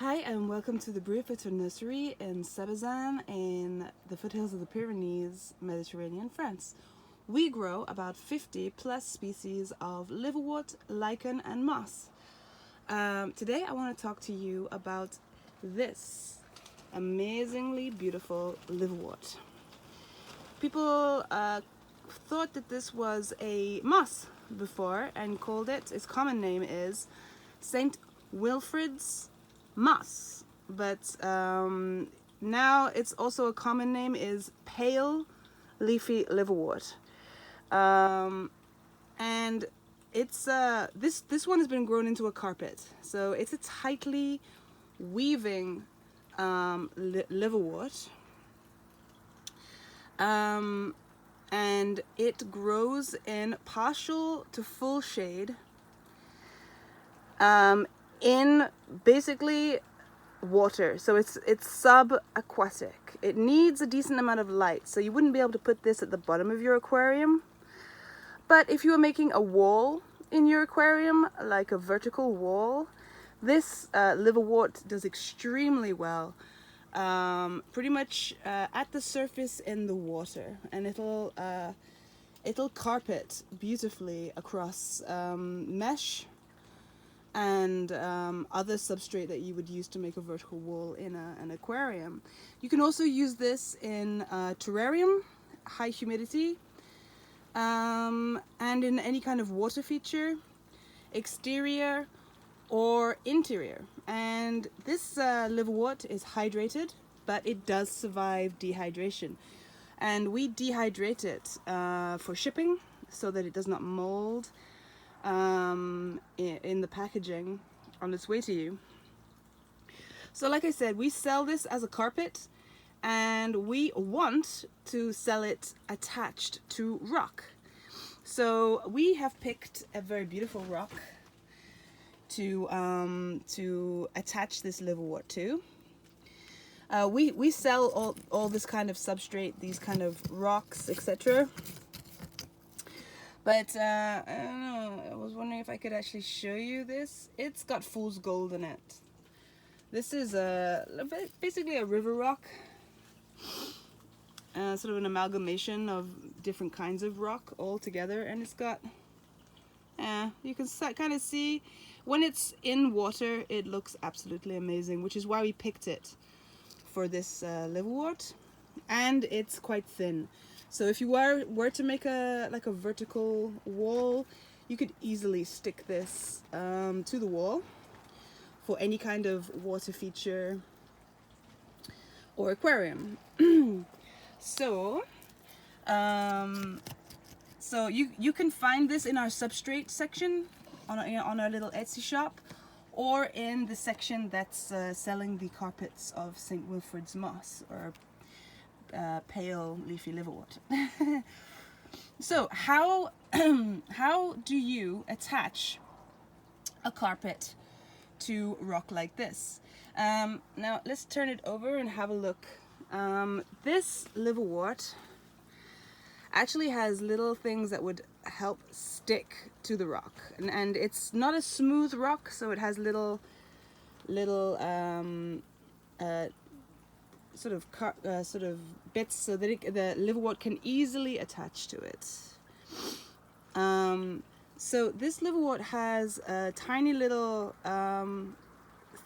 Hi and welcome to the Winifrid nursery in Sebazan in the foothills of the Pyrenees, Mediterranean, France. We grow about 50 plus species of liverwort, lichen and moss. Today I want to talk to you about this amazingly beautiful liverwort. People thought that this was a moss before and called it, its common name is St. Wilfrid's moss, but now it's also a common name is pale leafy liverwort, and it's this one has been grown into a carpet, so it's a tightly weaving liverwort, and it grows in partial to full shade in basically water, so it's sub-aquatic. It needs a decent amount of light, so you wouldn't be able to put this at the bottom of your aquarium. But if you are making a wall in your aquarium, like a vertical wall, this liverwort does extremely well, pretty much at the surface in the water, and it'll carpet beautifully across mesh and other substrate that you would use to make a vertical wall in an aquarium. You can also use this in a terrarium, high humidity, and in any kind of water feature, exterior or interior. And this liverwort is hydrated, but it does survive dehydration. And we dehydrate it for shipping so that it does not mold in the packaging on its way to you. So like I said, we sell this as a carpet, and we want to sell it attached to rock. So we have picked a very beautiful rock to attach this liverwort to. We sell all this kind of substrate, these kind of rocks, etc. But I don't know, I was wondering if I could actually show you this. It's got fool's gold in it. This is basically a river rock, sort of an amalgamation of different kinds of rock all together, and it's got, you can kind of see when it's in water it looks absolutely amazing, which is why we picked it for this liverwort. And it's quite thin, so if you were to make a vertical wall, you could easily stick this to the wall for any kind of water feature or aquarium. So you can find this in our substrate section on our little Etsy shop, or in the section that's selling the carpets of St. Wilfrid's moss, or pale leafy liverwort. So how do you attach a carpet to rock like this? Now let's turn it over and have a look. This liverwort actually has little things that would help stick to the rock, and it's not a smooth rock, so it has little sort of bits so that the liverwort can easily attach to it. So this liverwort has tiny little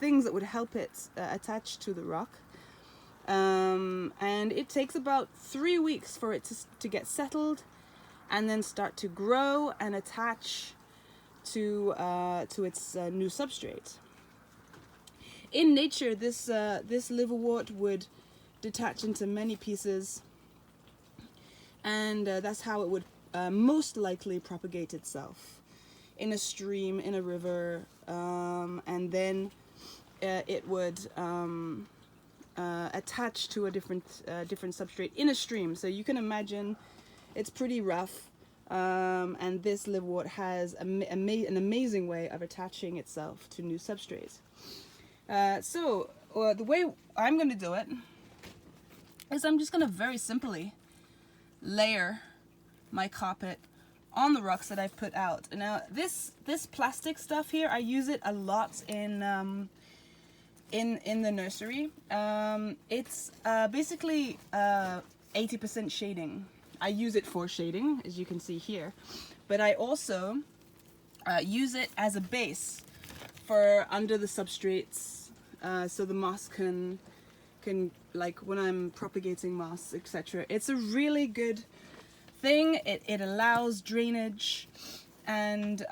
things that would help it attach to the rock, and it takes about 3 weeks for it to get settled and then start to grow and attach to its new substrate. In nature, this liverwort would detach into many pieces, and that's how it would most likely propagate itself in a stream, in a river, and then it would attach to a different substrate in a stream. So you can imagine it's pretty rough, and this liverwort has an amazing way of attaching itself to new substrates. So the way I'm going to do it is I'm just going to very simply layer my carpet on the rocks that I've put out. Now this plastic stuff here, I use it a lot in in the nursery. It's basically 80% shading. I use it for shading, as you can see here, but I also use it as a base for under the substrates, so the moss can like when I'm propagating moss, etc. It's a really good thing. It allows drainage, and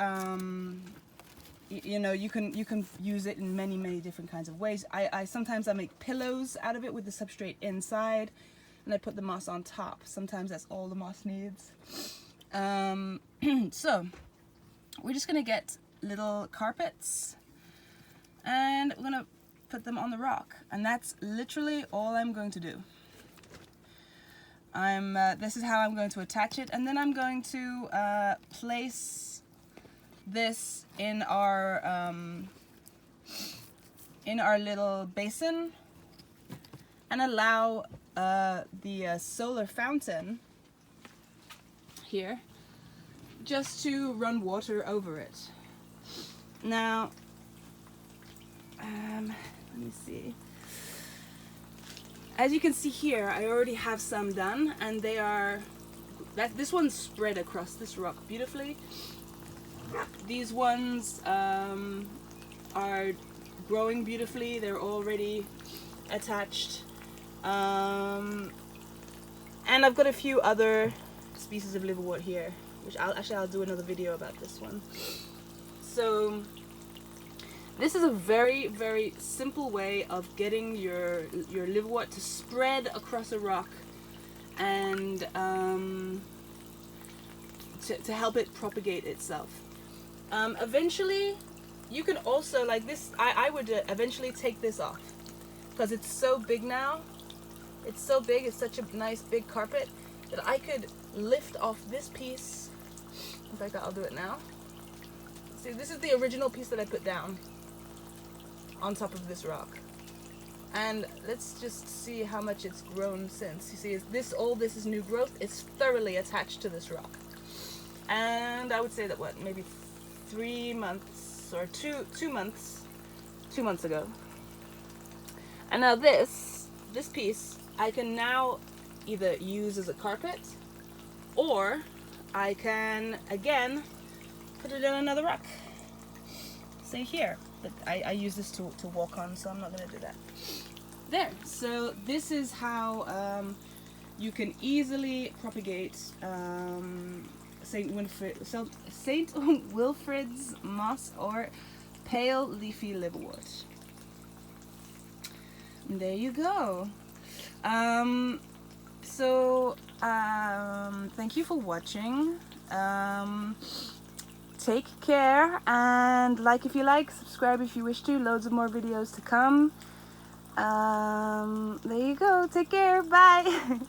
you know, you can use it in many different kinds of ways. I sometimes I make pillows out of it with the substrate inside, and I put the moss on top. Sometimes that's all the moss needs. So we're just gonna get little carpets and we're gonna put them on the rock, and that's literally all I'm going to do. This is how I'm going to attach it, and then I'm going to place this in our little basin and allow the solar fountain here just to run water over it. Now, let me see. As you can see here, I already have some done, and they are this one's spread across this rock beautifully. These ones are growing beautifully. They're already attached, and I've got a few other species of liverwort here, which I'll do another video about this one. So this is a very simple way of getting your liverwort to spread across a rock, and to help it propagate itself. Eventually, you can also, like this, I would eventually take this off, because it's so big now. It's so big, it's such a nice big carpet, that I could lift off this piece. In fact, I'll do it now. See, this is the original piece that I put down on top of this rock. And let's just see how much it's grown since. You see, all this is new growth. It's thoroughly attached to this rock. And I would say that, what, maybe 3 months or two months ago. And now this piece I can now either use as a carpet, or I can again put it on another rock. Say here, but I use this to walk on, so I'm not going to do that. There. So this is how you can easily propagate St. Wilfrid's moss or pale leafy liverwort. And there you go. Thank you for watching. Take care, and like if you like, subscribe if you wish to. Loads of more videos to come. There you go. Take care. Bye.